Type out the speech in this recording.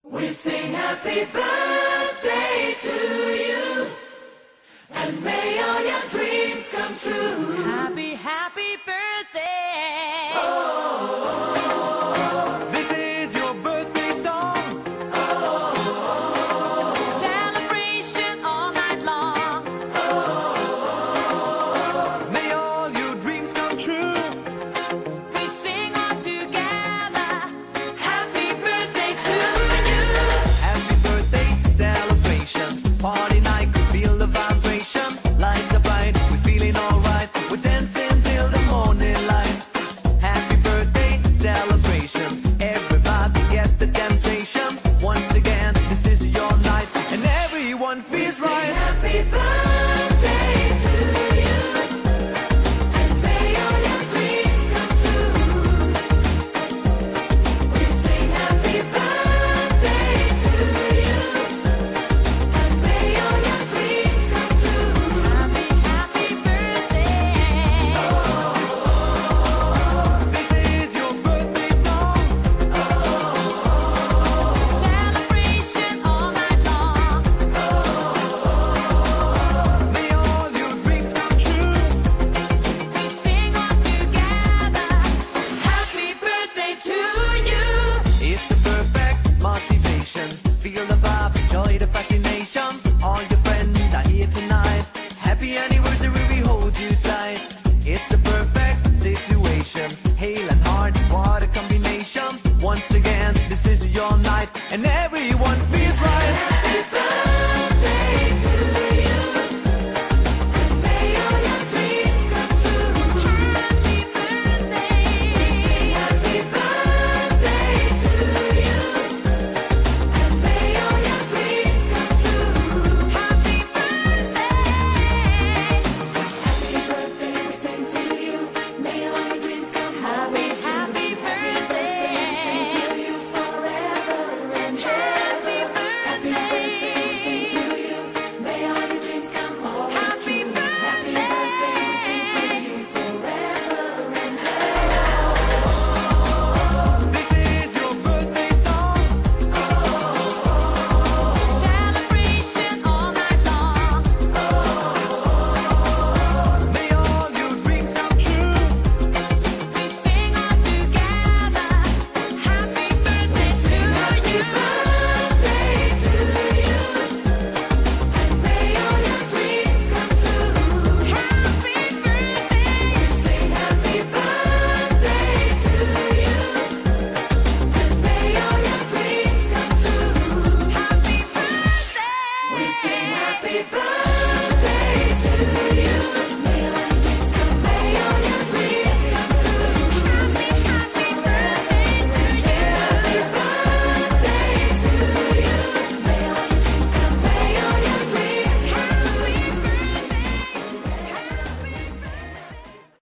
We sing happy birthday to you, and may all your dreams come true. Happy, happy birthday. Oh, this is your birthday song. Oh, celebration all night long. Oh, may all your dreams come true. We sing all together. happy birthday to you. Happy birthday celebration. Party night, could feel the vibration. Lights are bright, we're feeling alright. We're dancing till the morning light. Happy birthday celebration. Everybody get the temptation. Once again, this is your night, and everyone feels Sing right. happy birthday to you, and may all your dreams come true. We sing happy birthday to you, and may all your dreams come true. Happy, happy birthday. This is your birthday song. Celebration all night long. May all your dreams come true. We sing all together. Happy birthday to you. It's a perfect motivation. Feel the vibe, enjoy the fascination. All your friends are here tonight. Happy anniversary, we hold you tight. It's a perfect situation. Hale and hard, what a combination. Once again, this is your night, and everyone feels right.